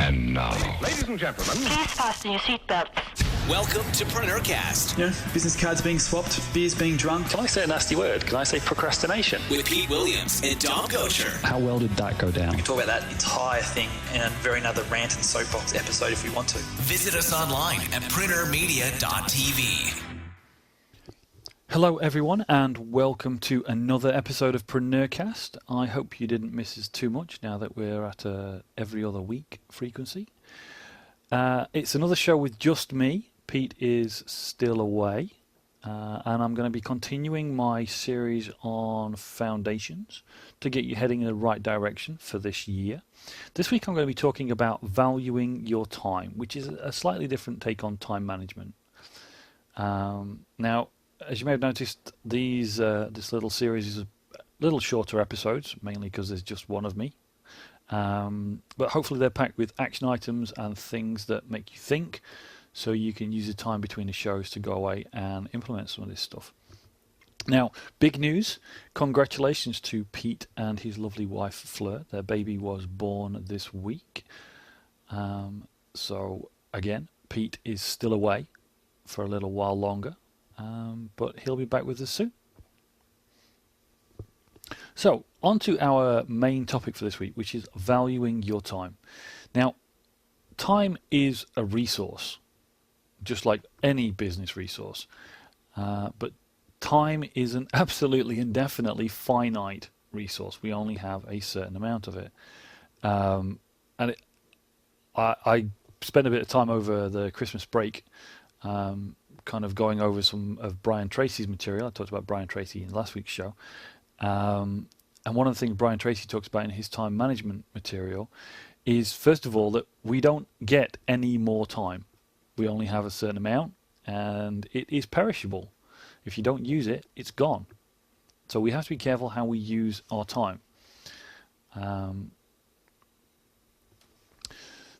And now, Ladies and gentlemen, Please fasten your seatbelts. Welcome to PreneurCast. You know, business cards being swapped, beers being drunk. Can I say a nasty word? Can I say procrastination? With Pete Williams and Dom Kocher. how well did that go down? We can talk about that entire thing in a very another rant and soapbox episode if we want to. Visit us online at preneurmedia.tv. Hello everyone and welcome to another episode of PreneurCast. I hope you didn't miss us too much now that we're at a every other week frequency. It's another show with just me. Pete is still away and I'm going to be continuing my series on foundations to get you heading in the right direction for this year. This week I'm going to be talking about valuing your time, which is a slightly different take on time management. Now, as you may have noticed, this little series is a little shorter episodes, mainly because there's just one of me. But hopefully they're packed with action items and things that make you think, so you can use the time between the shows to go away and implement some of this stuff. Now, big news. Congratulations to Pete and his lovely wife Fleur. Their baby was born this week. So, again, Pete is still away for a little while longer. But he'll be back with us soon. So, on to our main topic for this week, which is valuing your time. Now, time is a resource, just like any business resource. But time is an absolutely indefinitely finite resource. We only have a certain amount of it. I spent a bit of time over the Christmas break kind of going over some of Brian Tracy's material. I talked about Brian Tracy in last week's show. And one of the things Brian Tracy talks about in his time management material is, first of all, that we don't get any more time. We only have a certain amount, and it is perishable. If you don't use it, it's gone. So we have to be careful how we use our time.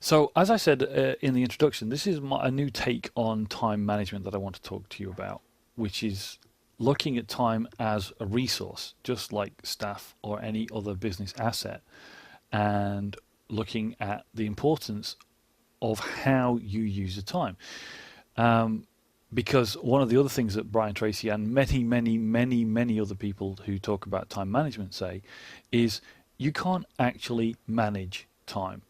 So, as I said in the introduction, this is a new take on time management that I want to talk to you about, which is looking at time as a resource, just like staff or any other business asset, and looking at the importance of how you use the time. Because one of the other things that Brian Tracy and many other people who talk about time management say is you can't actually manage time.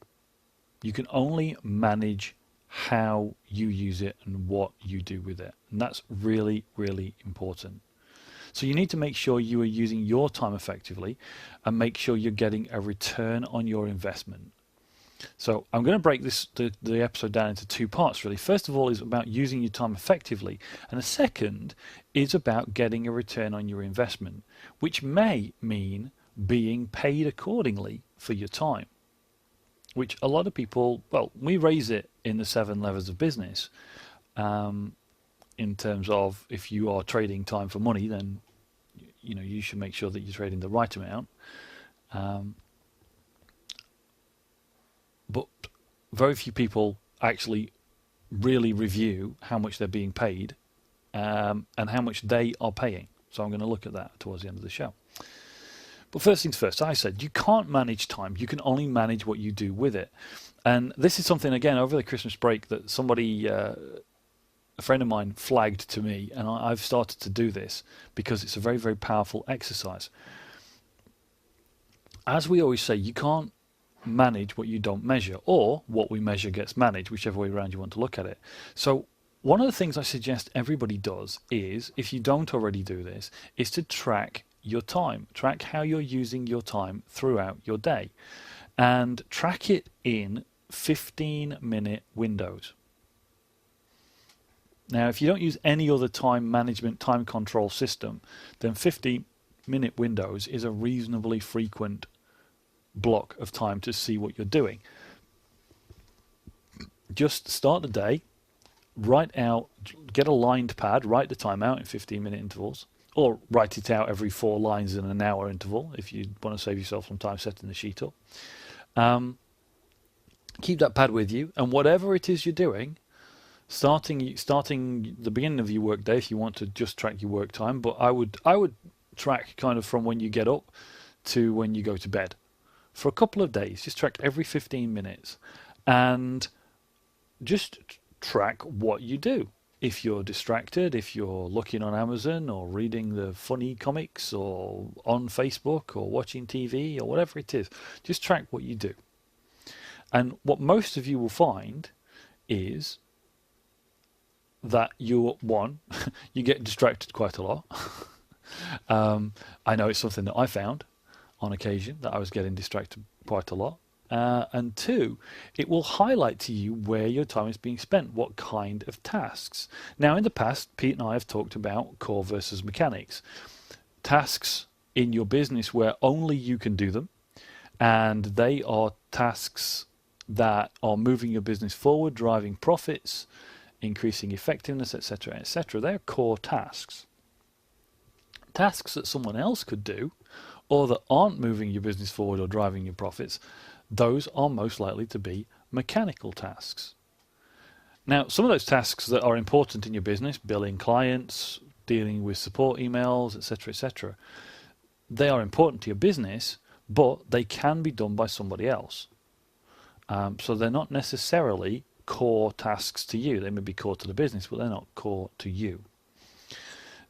You can only manage how you use it and what you do with it. And that's really, really important. So you need to make sure you are using your time effectively and make sure you're getting a return on your investment. So I'm going to break the episode down into two parts, really. First of all is about using your time effectively. And the second is about getting a return on your investment, which may mean being paid accordingly for your time. Which a lot of people, well, we raise it in the 7 levels of business in terms of if you are trading time for money, then you should make sure that you're trading the right amount. But very few people actually really review how much they're being paid and how much they are paying. So I'm going to look at that towards the end of the show. But first things first, I said you can't manage time. You can only manage what you do with it. And this is something, again, over the Christmas break that somebody, a friend of mine, flagged to me. And I've started to do this because it's a very, very powerful exercise. As we always say, you can't manage what you don't measure, or what we measure gets managed, whichever way around you want to look at it. So one of the things I suggest everybody does is, if you don't already do this, is to track your time. Track how you're using your time throughout your day, and track it in 15-minute windows. Now, if you don't use any other time management, time control system, then 15-minute windows is a reasonably frequent block of time to see what you're doing. Just start the day, write out, get a lined pad, write the time out in 15-minute intervals, or write it out every 4 lines in an hour interval if you want to save yourself some time setting the sheet up. Keep that pad with you, and whatever it is you're doing, starting the beginning of your work day, if you want to just track your work time, but I would track kind of from when you get up to when you go to bed. For a couple of days, just track every 15 minutes and just track what you do. If you're distracted, if you're looking on Amazon or reading the funny comics or on Facebook or watching TV or whatever it is, just track what you do. And what most of you will find is that you get distracted quite a lot. I know it's something that I found on occasion, that I was getting distracted quite a lot. And two, it will highlight to you where your time is being spent, what kind of tasks. Now, in the past, Pete and I have talked about core versus mechanics. Tasks in your business where only you can do them, and they are tasks that are moving your business forward, driving profits, increasing effectiveness, etc., etc. They're core tasks. Tasks that someone else could do, or that aren't moving your business forward or driving your profits, those are most likely to be mechanical tasks. Now, some of those tasks that are important in your business, billing clients, dealing with support emails, etc., etc., they are important to your business, but they can be done by somebody else. So they're not necessarily core tasks to you. They may be core to the business, but they're not core to you.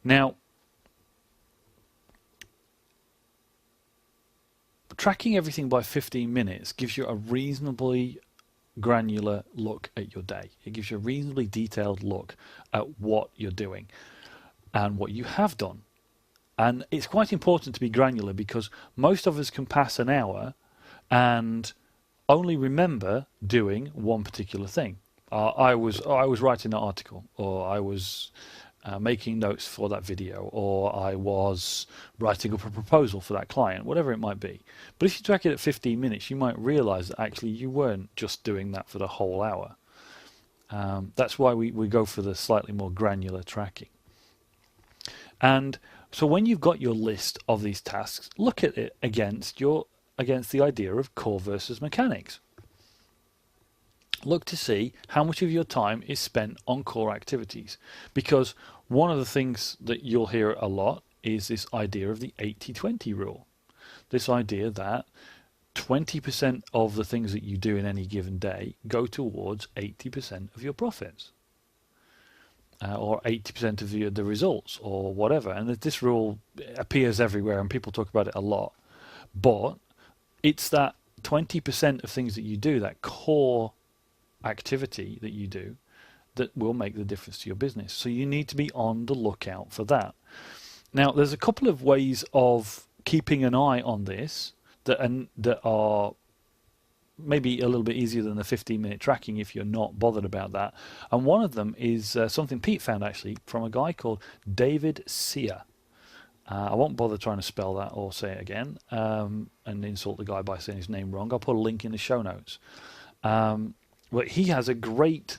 Now, tracking everything by 15 minutes gives you a reasonably granular look at your day. It gives you a reasonably detailed look at what you're doing and what you have done. And it's quite important to be granular, because most of us can pass an hour and only remember doing one particular thing. I was writing that article, or I was making notes for that video, or I was writing up a proposal for that client, whatever it might be. But if you track it at 15 minutes, you might realize that actually you weren't just doing that for the whole hour. That's why we go for the slightly more granular tracking. And so when you've got your list of these tasks, look at it against the idea of core versus mechanics. Look to see how much of your time is spent on core activities, because one of the things that you'll hear a lot is this idea of the 80-20 rule. This idea that 20% of the things that you do in any given day go towards 80% of your profits, or 80% of the results, or whatever. And this rule appears everywhere and people talk about it a lot, but it's that 20% of things that you do, that core activity that you do, that will make the difference to your business. So you need to be on the lookout for that. Now, there's a couple of ways of keeping an eye on this that are maybe a little bit easier than the 15-minute tracking if you're not bothered about that. And one of them is something Pete found actually from a guy called David Sear. I won't bother trying to spell that or say it again and insult the guy by saying his name wrong. I'll put a link in the show notes. But he has a great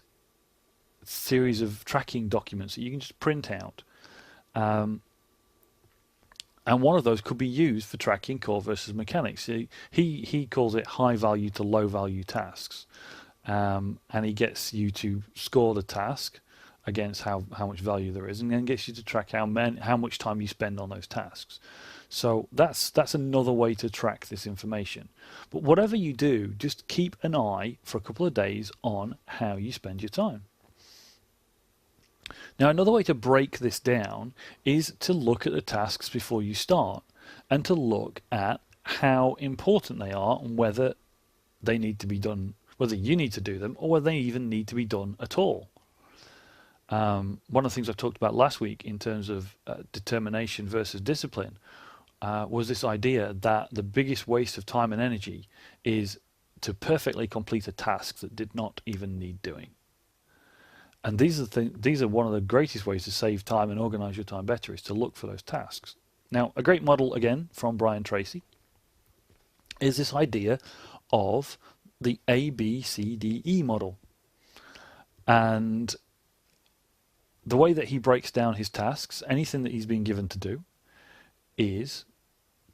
series of tracking documents that you can just print out. And one of those could be used for tracking core versus mechanics. He calls it high value to low value tasks. And he gets you to score the task against how much value there is, and then gets you to track how much time you spend on those tasks. So that's another way to track this information. But whatever you do, just keep an eye for a couple of days on how you spend your time. Now, another way to break this down is to look at the tasks before you start, and to look at how important they are and whether they need to be done, whether you need to do them, or whether they even need to be done at all. One of the things I talked about last week in terms of determination versus discipline was this idea that the biggest waste of time and energy is to perfectly complete a task that did not even need doing. And these are one of the greatest ways to save time and organize your time better, is to look for those tasks. Now, a great model, again, from Brian Tracy, is this idea of the ABCDE model. And the way that he breaks down his tasks, anything that he's been given to do, is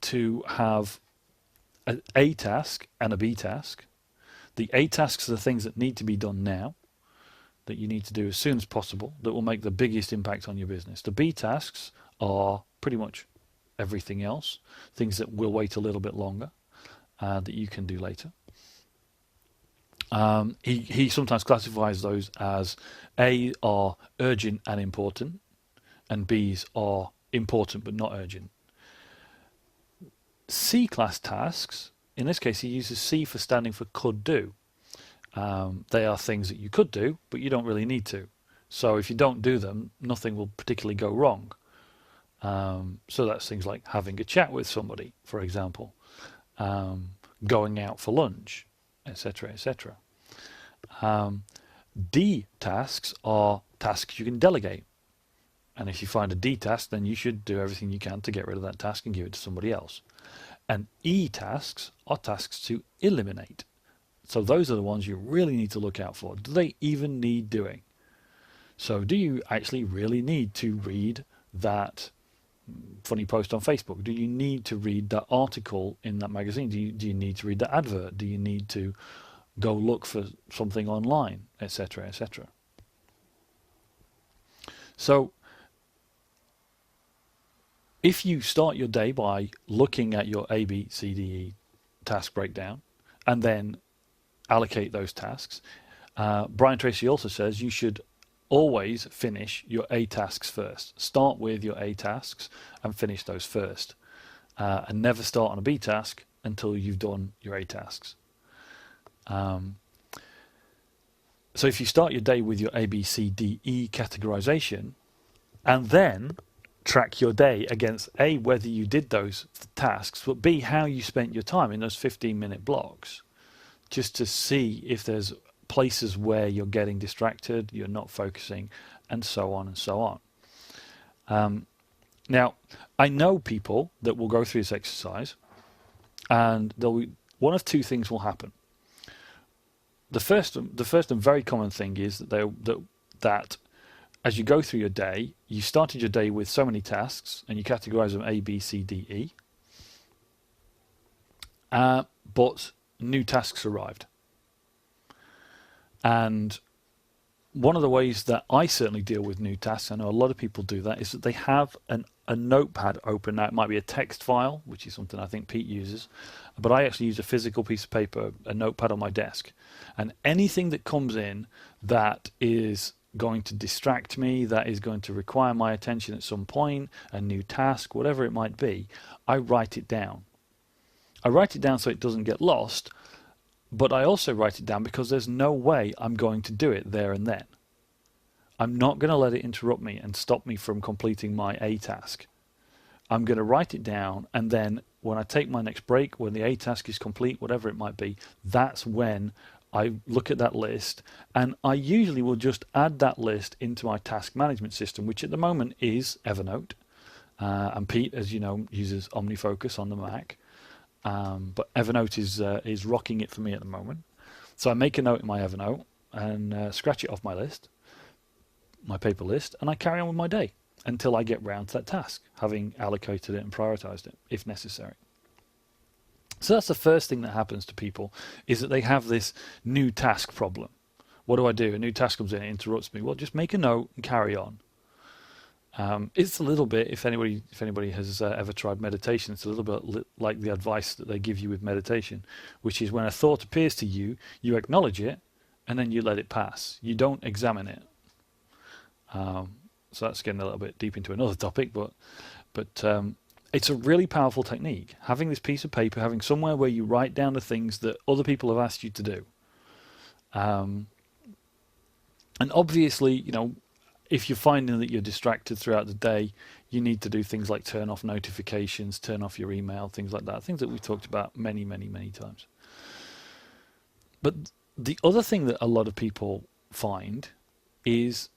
to have an A task and a B task. The A tasks are the things that need to be done now, that you need to do as soon as possible, that will make the biggest impact on your business. The B tasks are pretty much everything else, things that will wait a little bit longer, that you can do later. He sometimes classifies those as A are urgent and important, and B's are important but not urgent. C-class tasks, in this case he uses C for standing for could do. They are things that you could do, but you don't really need to. So if you don't do them, nothing will particularly go wrong. So that's things like having a chat with somebody, for example, going out for lunch, etc., etc. D tasks are tasks you can delegate. And if you find a D task, then you should do everything you can to get rid of that task and give it to somebody else. And E tasks are tasks to eliminate. So those are the ones you really need to look out for. Do they even need doing? So do you actually really need to read that funny post on Facebook? Do you need to read that article in that magazine? Do you need to read that advert? Do you need to go look for something online, etc., etc.? So if you start your day by looking at your A, B, C, D, E task breakdown and then allocate those tasks, Brian Tracy also says you should always finish your A tasks first. Start with your A tasks and finish those first. And never start on a B task until you've done your A tasks. So if you start your day with your A, B, C, D, E categorization and then track your day against A, whether you did those tasks, but B, how you spent your time in those 15-minute blocks, just to see if there's places where you're getting distracted, you're not focusing, and so on and so on. Now, I know people that will go through this exercise, and one of two things will happen. The first and very common thing is that as you go through your day, you started your day with so many tasks, and you categorize them A, B, C, D, E. But new tasks arrived. And one of the ways that I certainly deal with new tasks, I know a lot of people do that, is that they have a notepad open. Now, it might be a text file, which is something I think Pete uses, but I actually use a physical piece of paper, a notepad on my desk. And anything that comes in that is going to distract me, that is going to require my attention at some point, a new task, whatever it might be, I write it down. I write it down so it doesn't get lost, but I also write it down because there's no way I'm going to do it there and then. I'm not going to let it interrupt me and stop me from completing my A task. I'm going to write it down, and then when I take my next break, when the A task is complete, whatever it might be, that's when I look at that list, and I usually will just add that list into my task management system, which at the moment is Evernote. And Pete, as you know, uses OmniFocus on the Mac. But Evernote is rocking it for me at the moment. So I make a note in my Evernote and scratch it off my list, my paper list, and I carry on with my day until I get round to that task, having allocated it and prioritized it, if necessary. So that's the first thing that happens to people, is that they have this new task problem. What do I do? A new task comes in, it interrupts me. Well, just make a note and carry on. It's a little bit, if anybody has ever tried meditation, it's a little bit like the advice that they give you with meditation, which is when a thought appears to you, you acknowledge it, and then you let it pass. You don't examine it. So that's getting a little bit deep into another topic, but it's a really powerful technique. Having this piece of paper, having somewhere where you write down the things that other people have asked you to do. And obviously, you know, if you're finding that you're distracted throughout the day, you need to do things like turn off notifications, turn off your email, things like that. Things that we've talked about many, many, many times. But the other thing that a lot of people find is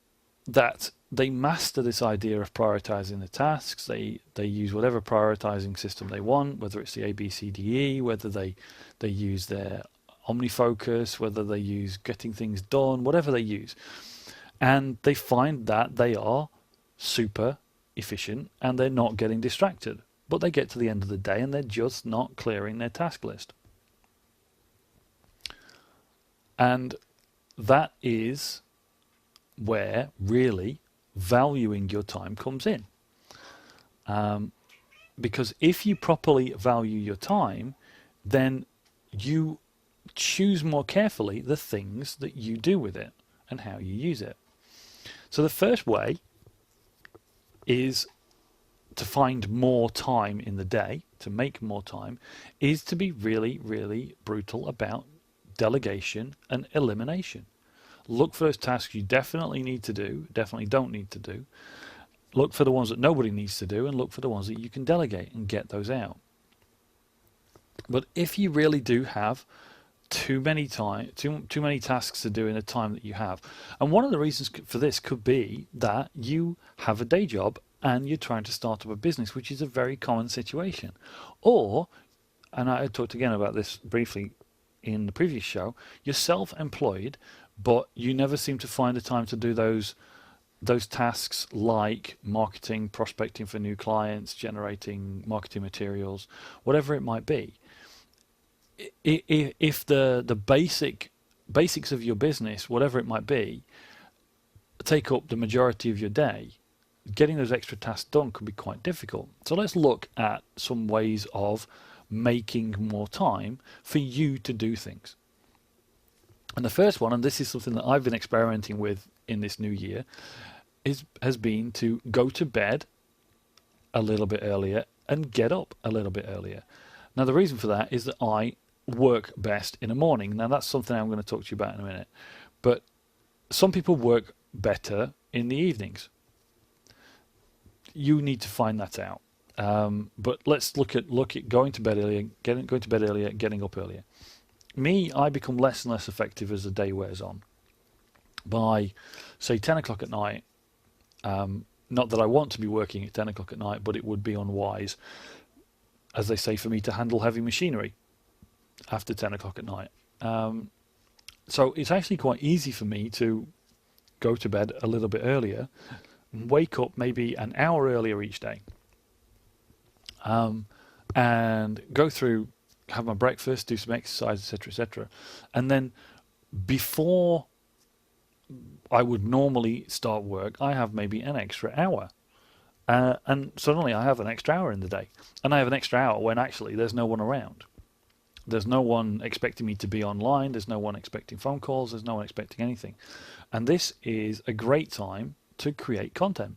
that they master this idea of prioritizing the tasks. They use whatever prioritizing system they want, whether it's the A, B, C, D, E, whether they use their OmniFocus, whether they use getting things done, whatever they use. And they find that they are super efficient and they're not getting distracted. But they get to the end of the day and they're just not clearing their task list. And that is where really valuing your time comes in. Because if you properly value your time, then you choose more carefully the things that you do with it and how you use it. So the first way is to find more time in the day, to make more time, is to be really, really brutal about delegation and elimination. Look for those tasks you definitely need to do, definitely don't need to do. Look for the ones that nobody needs to do, and look for the ones that you can delegate and get those out. But if you really do have too many tasks to do in the time that you have, and one of the reasons for this could be that you have a day job and you're trying to start up a business, which is a very common situation. Or, and I talked again about this briefly in the previous show, you're self-employed, but you never seem to find the time to do those tasks like marketing, prospecting for new clients, generating marketing materials, whatever it might be. If the basics of your business, whatever it might be, take up the majority of your day, getting those extra tasks done could be quite difficult. So let's look at some ways of making more time for you to do things. And the first one, and this is something that I've been experimenting with in this new year, has been to go to bed a little bit earlier and get up a little bit earlier. Now the reason for that is that I work best in the morning. Now that's something I'm going to talk to you about in a minute. But some people work better in the evenings. You need to find that out. But let's look at going to bed earlier, going to bed earlier, getting up earlier. Me, I become less and less effective as the day wears on. By, say, 10 o'clock at night, not that I want to be working at 10 o'clock at night, but it would be unwise, as they say, for me to handle heavy machinery after 10 o'clock at night. So it's actually quite easy for me to go to bed a little bit earlier, wake up maybe an hour earlier each day, and go through, have my breakfast, do some exercise, etc., etc. And then before I would normally start work, I have maybe an extra hour. And suddenly I have an extra hour in the day. And I have an extra hour when actually there's no one around. There's no one expecting me to be online. There's no one expecting phone calls. There's no one expecting anything. And this is a great time to create content.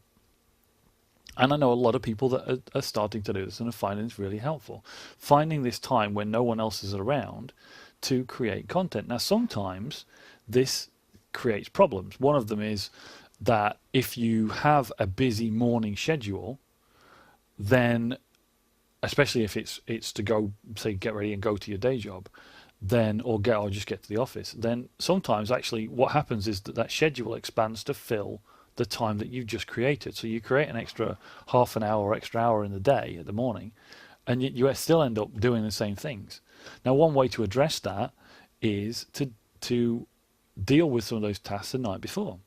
And I know a lot of people that are starting to do this and are finding this really helpful. Finding this time when no one else is around to create content. Now, sometimes this creates problems. One of them is that if you have a busy morning schedule, then, especially if it's to go, say, get ready and go to your day job, then or just get to the office, then sometimes actually what happens is that schedule expands to fill the time that you've just created. So you create an extra half an hour or extra hour in the day at the morning, and you still end up doing the same things. Now, one way to address that is to deal with some of those tasks the night before.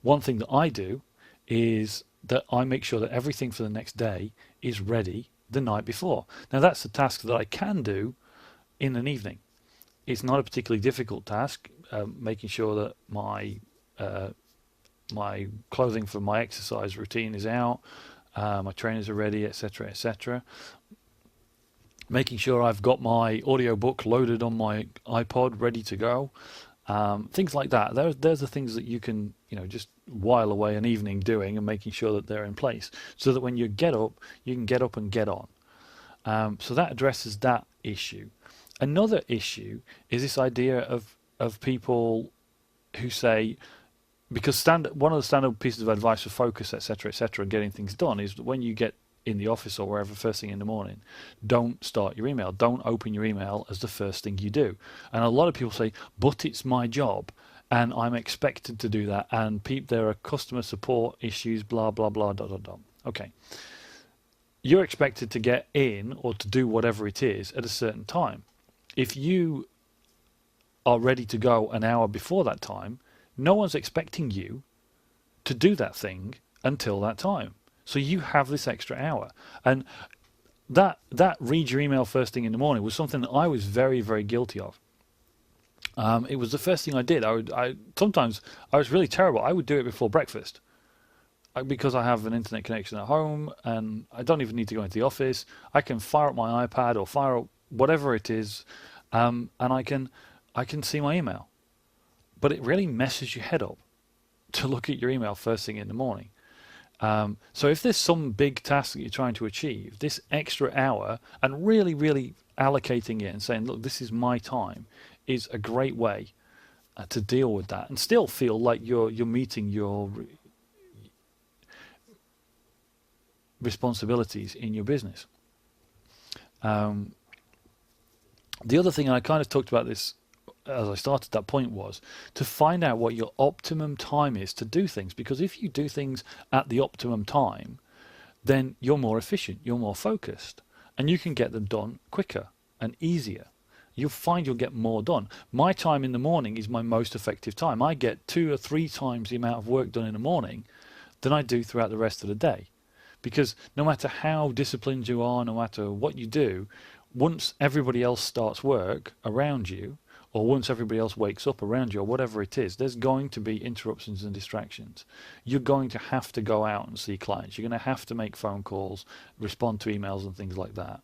One thing that I do is that I make sure that everything for the next day is ready the night before. Now, that's a task that I can do in an evening. It's not a particularly difficult task, making sure that my clothing for my exercise routine is out, my trainers are ready, etc., etc. Making sure I've got my audiobook loaded on my iPod, ready to go. Things like that. There's the things that you can, just while away an evening doing and making sure that they're in place, so that when you get up, you can get up and get on. So that addresses that issue. Another issue is this idea of people who say, because one of the standard pieces of advice for focus, etc., etc., and getting things done is that when you get in the office or wherever first thing in the morning, don't start your email. Don't open your email as the first thing you do. And a lot of people say, but it's my job and I'm expected to do that, and there are customer support issues, blah, blah, blah, dot, dot, dot. Okay. You're expected to get in or to do whatever it is at a certain time. If you are ready to go an hour before that time, no one's expecting you to do that thing until that time. So you have this extra hour. And that read your email first thing in the morning was something that I was very, very guilty of. It was the first thing I did. Sometimes I was really terrible. I would do it before breakfast because I have an internet connection at home and I don't even need to go into the office. I can fire up my iPad or fire up whatever it is, and I can see my email. But it really messes your head up to look at your email first thing in the morning. So if there's some big task that you're trying to achieve, this extra hour and really, really allocating it and saying, look, this is my time, is a great way to deal with that and still feel like you're meeting your responsibilities in your business. The other thing, and I kind of talked about this as I started that point, was to find out what your optimum time is to do things, because if you do things at the optimum time, then you're more efficient, you're more focused, and you can get them done quicker and easier. You'll find you'll get more done. My time in the morning is my most effective time. I get 2 or 3 times the amount of work done in the morning than I do throughout the rest of the day, because no matter how disciplined you are, no matter what you do, once everybody else starts work around you, or once everybody else wakes up around you, or whatever it is, there's going to be interruptions and distractions. You're going to have to go out and see clients. You're going to have to make phone calls, respond to emails and things like that.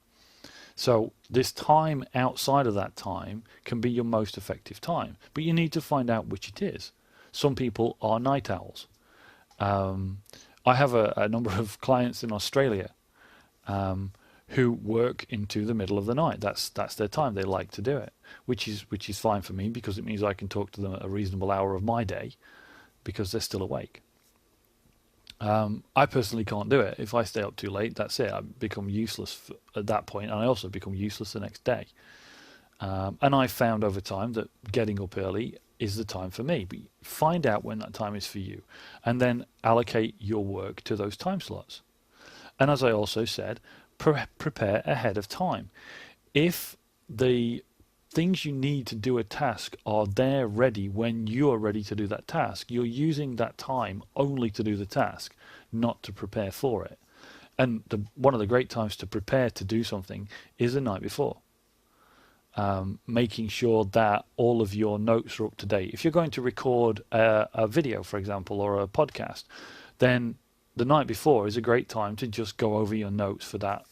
So this time outside of that time can be your most effective time, but you need to find out which it is. Some people are night owls. I have a number of clients in Australia who work into the middle of the night. That's their time. They like to do it, which is fine for me, because it means I can talk to them at a reasonable hour of my day because they're still awake. I personally can't do it. If I stay up too late, that's it. I become useless at that point, and I also become useless the next day. And I found over time that getting up early is the time for me. But find out when that time is for you, and then allocate your work to those time slots. And as I also said, prepare ahead of time. If the things you need to do a task are there ready when you are ready to do that task, you're using that time only to do the task, not to prepare for it. And one of the great times to prepare to do something is the night before. Making sure that all of your notes are up to date. If you're going to record a video, for example, or a podcast, then the night before is a great time to just go over your notes for that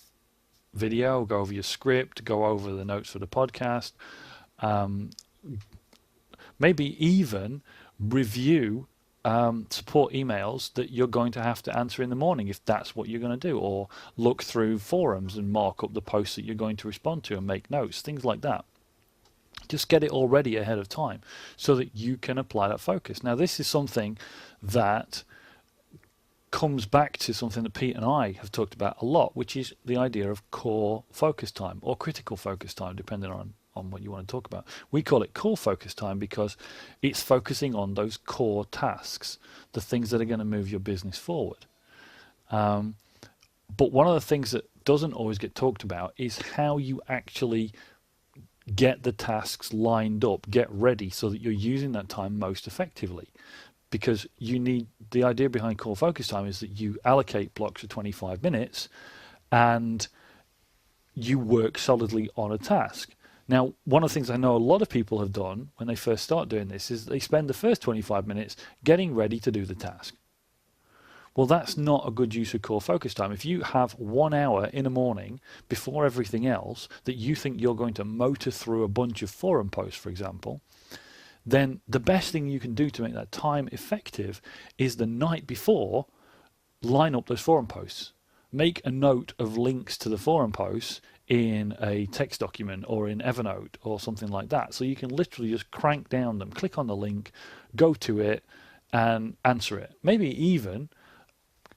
video, go over your script, go over the notes for the podcast, maybe even review support emails that you're going to have to answer in the morning, if that's what you're going to do, or look through forums and mark up the posts that you're going to respond to and make notes, things like that. Just get it all ready ahead of time so that you can apply that focus. Now, this is something that comes back to something that Pete and I have talked about a lot, which is the idea of core focus time, or critical focus time, depending on what you want to talk about. We call it core focus time because it's focusing on those core tasks, the things that are going to move your business forward. But one of the things that doesn't always get talked about is how you actually get the tasks lined up, get ready so that you're using that time most effectively. Because you need, the idea behind core focus time is that you allocate blocks of 25 minutes and you work solidly on a task. Now, one of the things I know a lot of people have done when they first start doing this is they spend the first 25 minutes getting ready to do the task. Well, that's not a good use of core focus time. If you have 1 hour in the morning before everything else that you think you're going to motor through a bunch of forum posts, for example, then the best thing you can do to make that time effective is the night before, line up those forum posts. Make a note of links to the forum posts in a text document or in Evernote or something like that. So you can literally just crank down them, click on the link, go to it and answer it. Maybe even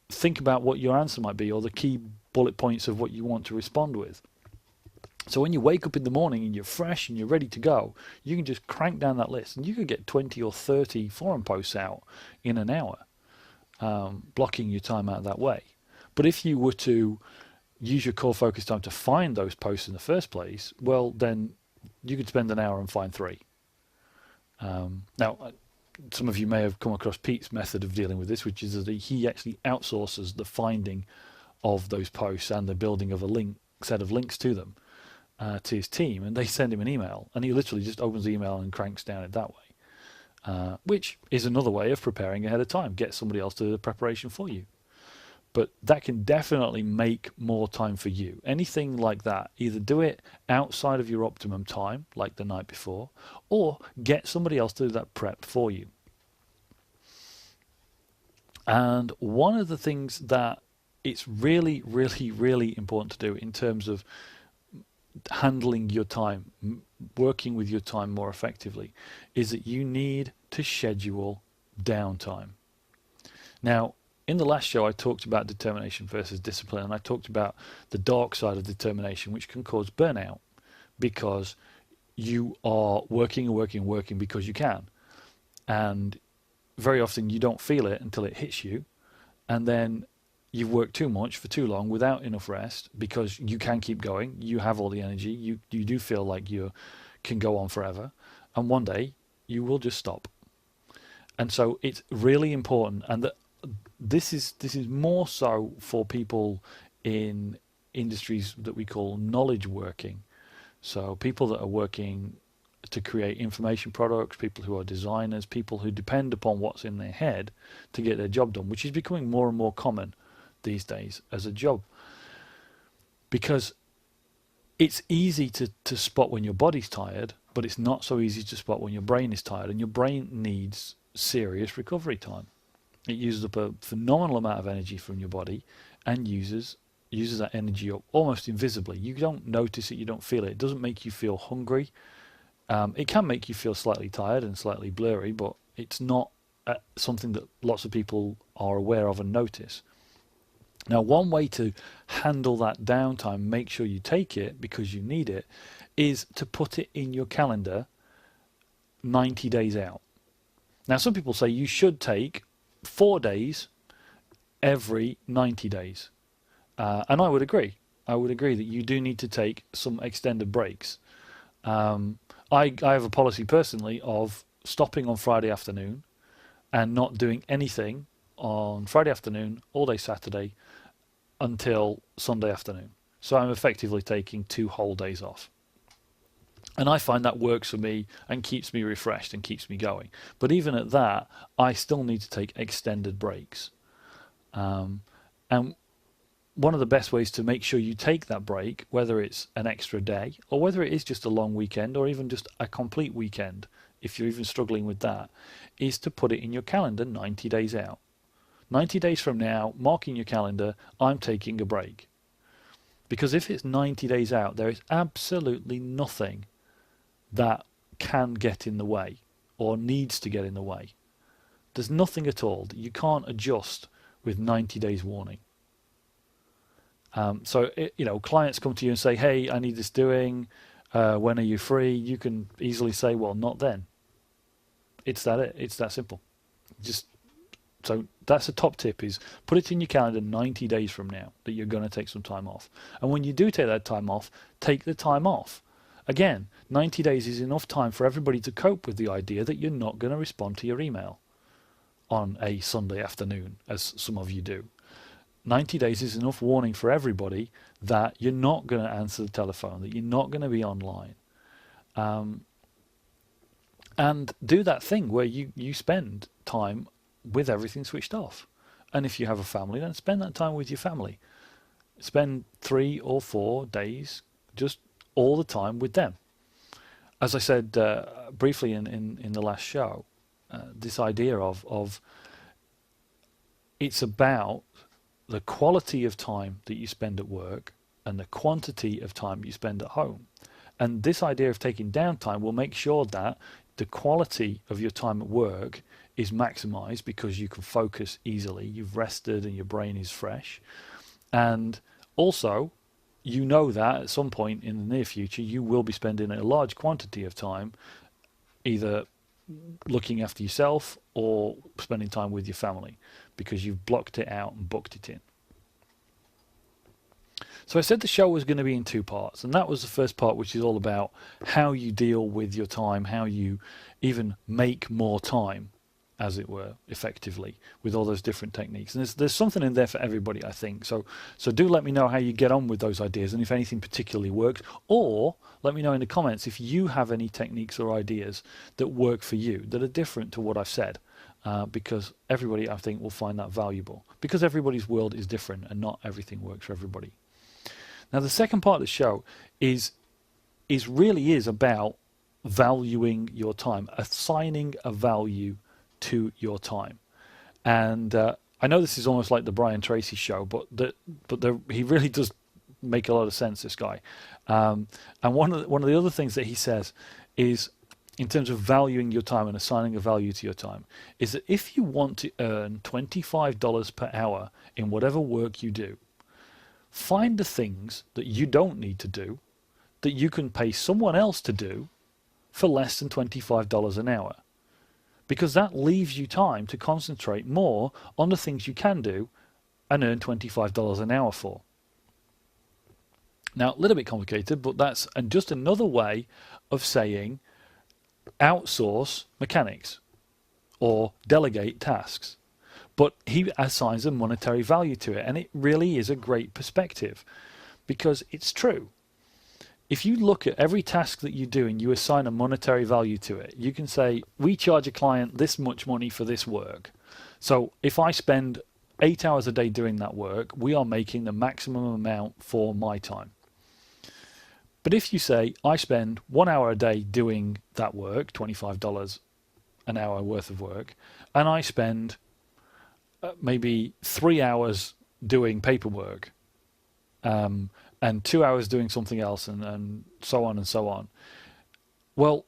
think about what your answer might be or the key bullet points of what you want to respond with. So when you wake up in the morning and you're fresh and you're ready to go, you can just crank down that list and you could get 20 or 30 forum posts out in an hour, blocking your time out that way. But if you were to use your core focus time to find those posts in the first place, well, then you could spend an hour and find 3. Now, some of you may have come across Pete's method of dealing with this, which is that he actually outsources the finding of those posts and the building of a set of links to them. To his team, and they send him an email, and he literally just opens the email and cranks down it that way, which is another way of preparing ahead of time. Get somebody else to do the preparation for you. but that can definitely make more time for you. Anything like that, either do it outside of your optimum time, like the night before, or get somebody else to do that prep for you. And one of the things that it's really, really, really important to do in terms of handling your time, working with your time more effectively, is that you need to schedule downtime. Now, in the last show, I talked about determination versus discipline, and I talked about the dark side of determination, which can cause burnout because you are working and working and working because you can. And very often you don't feel it until it hits you, and then you've worked too much for too long without enough rest because you can keep going. You have all the energy. You do feel like you can go on forever, and one day you will just stop. And so it's really important, and that this is more so for people in industries that we call knowledge working. So people that are working to create information products, people who are designers, people who depend upon what's in their head to get their job done, which is becoming more and more common these days as a job. Because it's easy to spot when your body's tired, but it's not so easy to spot when your brain is tired, and your brain needs serious recovery time. It uses up a phenomenal amount of energy from your body and uses that energy up almost invisibly. You don't notice it, you don't feel it. It doesn't make you feel hungry. It can make you feel slightly tired and slightly blurry, but it's not something that lots of people are aware of and notice. Now, one way to handle that downtime, make sure you take it because you need it, is to put it in your calendar 90 days out. Now, some people say you should take 4 days every 90 days. And I would agree. I would agree that you do need to take some extended breaks. I have a policy personally of stopping on Friday afternoon and not doing anything on Friday afternoon, all day Saturday, until Sunday afternoon. So I'm effectively taking 2 whole days off. And I find that works for me and keeps me refreshed and keeps me going. But even at that, I still need to take extended breaks. And one of the best ways to make sure you take that break, whether it's an extra day or whether it is just a long weekend or even just a complete weekend, if you're even struggling with that, is to put it in your calendar 90 days out. 90 days from now, mark in your calendar, I'm taking a break. Because if it's 90 days out, there is absolutely nothing that can get in the way or needs to get in the way. There's nothing at all that you can't adjust with 90 days warning. So clients come to you and say, hey, I need this doing. When are you free? You can easily say, well, not then. It's that simple. So that's a top tip, is put it in your calendar 90 days from now that you're going to take some time off. And when you do take that time off, take the time off. Again, 90 days is enough time for everybody to cope with the idea that you're not going to respond to your email on a Sunday afternoon, as some of you do. 90 days is enough warning for everybody that you're not going to answer the telephone, that you're not going to be online. And do that thing where you spend time with everything switched off. And if you have a family, then spend that time with your family. Spend 3 or 4 days just all the time with them. As I said briefly in the last show, this idea of it's about the quality of time that you spend at work and the quantity of time you spend at home. And this idea of taking downtime will make sure that the quality of your time at work is maximized because you can focus easily, you've rested and your brain is fresh. And also, you know that at some point in the near future, you will be spending a large quantity of time either looking after yourself or spending time with your family because you've blocked it out and booked it in. So I said the show was going to be in 2 parts, and that was the first part, which is all about how you deal with your time, how you even make more time, as it were, effectively, with all those different techniques. And there's something in there for everybody, I think. So do let me know how you get on with those ideas and if anything particularly works, or let me know in the comments if you have any techniques or ideas that work for you that are different to what I've said. because everybody, I think, will find that valuable, because everybody's world is different and not everything works for everybody. Now, the second part of the show is really about valuing your time, assigning a value to your time. And I know this is almost like the Brian Tracy show, but he really does make a lot of sense, this guy. And one of the other things that he says is, in terms of valuing your time and assigning a value to your time, is that if you want to earn $25 per hour in whatever work you do, find the things that you don't need to do, that you can pay someone else to do for less than $25 an hour. Because that leaves you time to concentrate more on the things you can do and earn $25 an hour for. Now, a little bit complicated, but that's just another way of saying outsource mechanics or delegate tasks. But he assigns a monetary value to it, and it really is a great perspective, because it's true. If you look at every task that you do and you assign a monetary value to it, you can say, we charge a client this much money for this work. So if I spend 8 hours a day doing that work, we are making the maximum amount for my time. But if you say, I spend 1 hour a day doing that work, $25 an hour worth of work, and I spend maybe 3 hours doing paperwork, and 2 hours doing something else, and so on and so on. Well,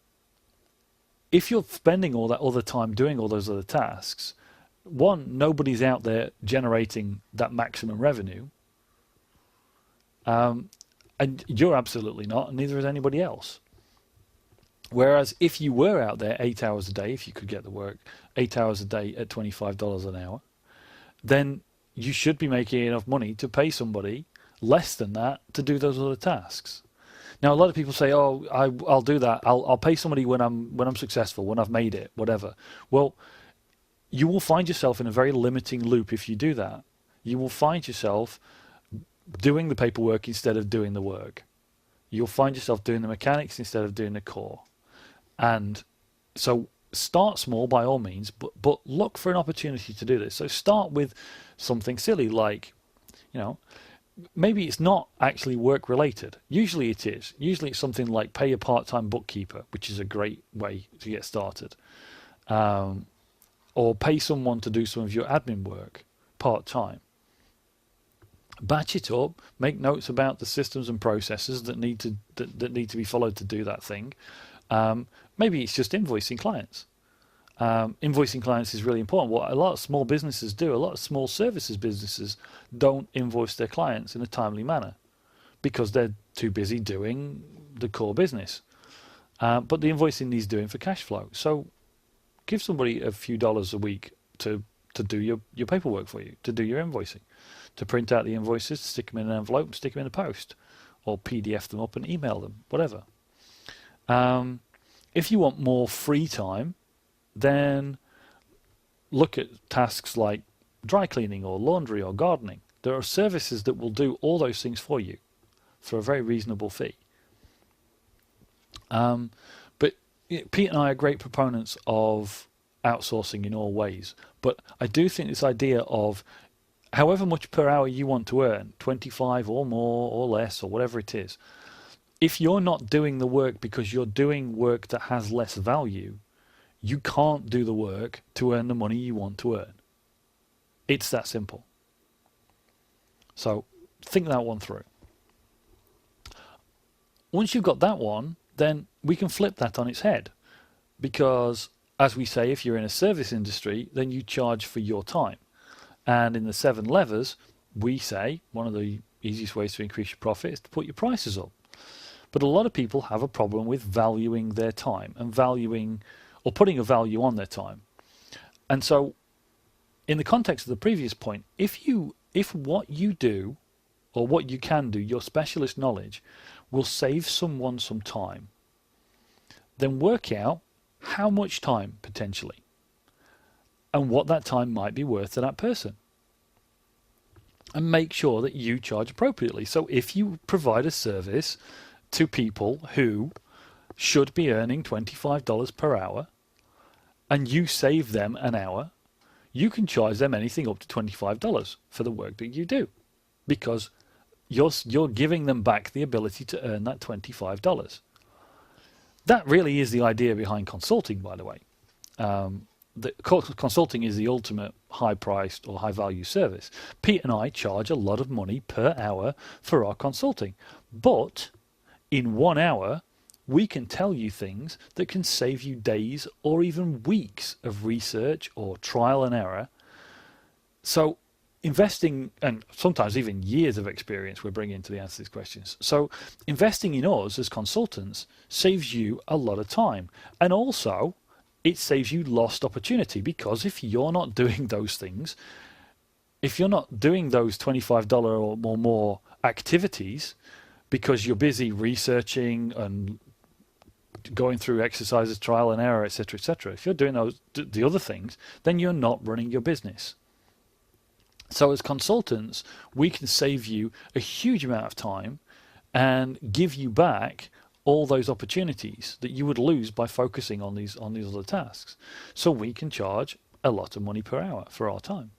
if you're spending all that other time doing all those other tasks, one, nobody's out there generating that maximum revenue. And you're absolutely not, and neither is anybody else. Whereas if you were out there 8 hours a day, if you could get the work, 8 hours a day at $25 an hour, then you should be making enough money to pay somebody less than that to do those other tasks. Now, a lot of people say, "Oh, I'll do that. I'll pay somebody when I'm successful, when I've made it, whatever." Well, you will find yourself in a very limiting loop if you do that. You will find yourself doing the paperwork instead of doing the work. You'll find yourself doing the mechanics instead of doing the core. And so start small by all means, but look for an opportunity to do this. So start with something silly like, maybe it's not actually work related. Usually it is. Usually it's something like pay a part-time bookkeeper, which is a great way to get started. Or pay someone to do some of your admin work part-time. Batch it up, make notes about the systems and processes that need to be followed to do that thing. Maybe it's just invoicing clients. Invoicing clients is really important. What a lot of small businesses do, a lot of small services businesses don't invoice their clients in a timely manner because they're too busy doing the core business. But the invoicing needs doing for cash flow. So give somebody a few dollars a week to do your paperwork for you, to do your invoicing, to print out the invoices, stick them in an envelope, stick them in the post, or PDF them up and email them, whatever. If you want more free time, then look at tasks like dry cleaning or laundry or gardening. There are services that will do all those things for you for a very reasonable fee. But Pete and I are great proponents of outsourcing in all ways. But I do think this idea of however much per hour you want to earn, 25 or more or less or whatever it is, if you're not doing the work because you're doing work that has less value, you can't do the work to earn the money you want to earn. It's that simple. So think that one through. Once you've got that one, then we can flip that on its head. Because, as we say, if you're in a service industry, then you charge for your time. And in the 7 levers, we say one of the easiest ways to increase your profit is to put your prices up. But a lot of people have a problem with valuing their time and valuing or putting a value on their time. And so in the context of the previous point, if what you do or what you can do, your specialist knowledge, will save someone some time, then work out how much time potentially and what that time might be worth to that person. And make sure that you charge appropriately. So if you provide a service to people who should be earning $25 per hour and you save them an hour, you can charge them anything up to $25 for the work that you do, because you're giving them back the ability to earn that $25. That really is the idea behind consulting, by the way. Consulting is the ultimate high-priced or high-value service. Pete and I charge a lot of money per hour for our consulting, but in 1 hour, we can tell you things that can save you days or even weeks of research or trial and error. So investing, and sometimes even years of experience we're bringing to the answer to these questions. So investing in us as consultants saves you a lot of time. And also, it saves you lost opportunity, because if you're not doing those things, if you're not doing those $25 or more activities because you're busy researching and going through exercises, trial and error, etc., etc., if you're doing the other things, then you're not running your business. So as consultants, we can save you a huge amount of time and give you back all those opportunities that you would lose by focusing on these other tasks. So we can charge a lot of money per hour for our time.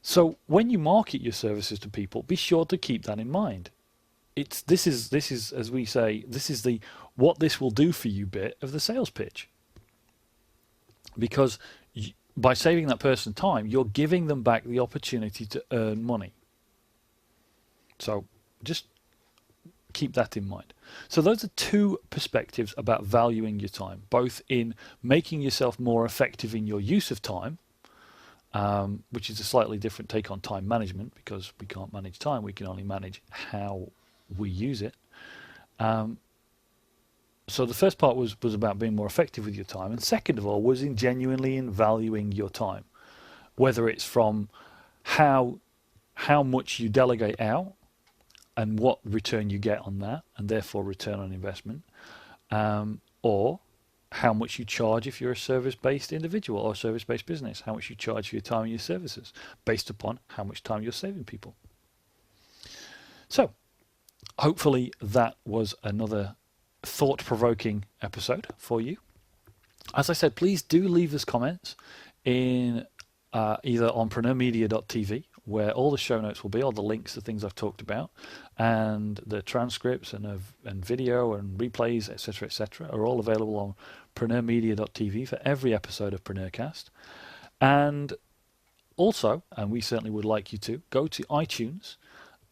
So when you market your services to people, be sure to keep that in mind. This is as we say, this is the what this will do for you bit of the sales pitch. Because by saving that person time, you're giving them back the opportunity to earn money. So just keep that in mind. So those are two perspectives about valuing your time, both in making yourself more effective in your use of time, which is a slightly different take on time management, because we can't manage time, we can only manage how we use it. So the first part was about being more effective with your time, and second of all was genuinely in valuing your time, whether it's from how much you delegate out and what return you get on that, and therefore return on investment, or how much you charge if you're a service-based individual or service-based business, how much you charge for your time and your services based upon how much time you're saving people. So hopefully that was another thought-provoking episode for you. As I said, please do leave us comments in either on PreneurMedia.tv, where all the show notes will be, all the links to things I've talked about, and the transcripts and video and replays, etc., are all available on PreneurMedia.tv for every episode of PreneurCast. And also, and we certainly would like you to, go to iTunes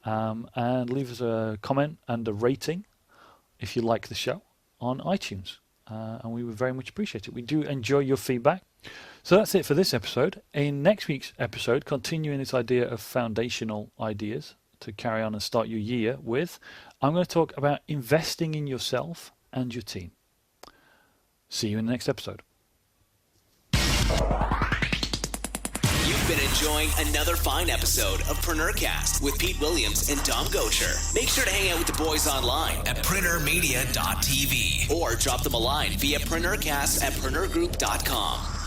and leave us a comment and a rating if you like the show on iTunes. And we would very much appreciate it. We do enjoy your feedback. So that's it for this episode. In next week's episode, continuing this idea of foundational ideas to carry on and start your year with, I'm going to talk about investing in yourself and your team. See you in the next episode. You've been enjoying another fine episode of PreneurCast with Pete Williams and Dom Gocher. Make sure to hang out with the boys online at PreneurMedia.tv or drop them a line via PreneurCast@PreneurGroup.com.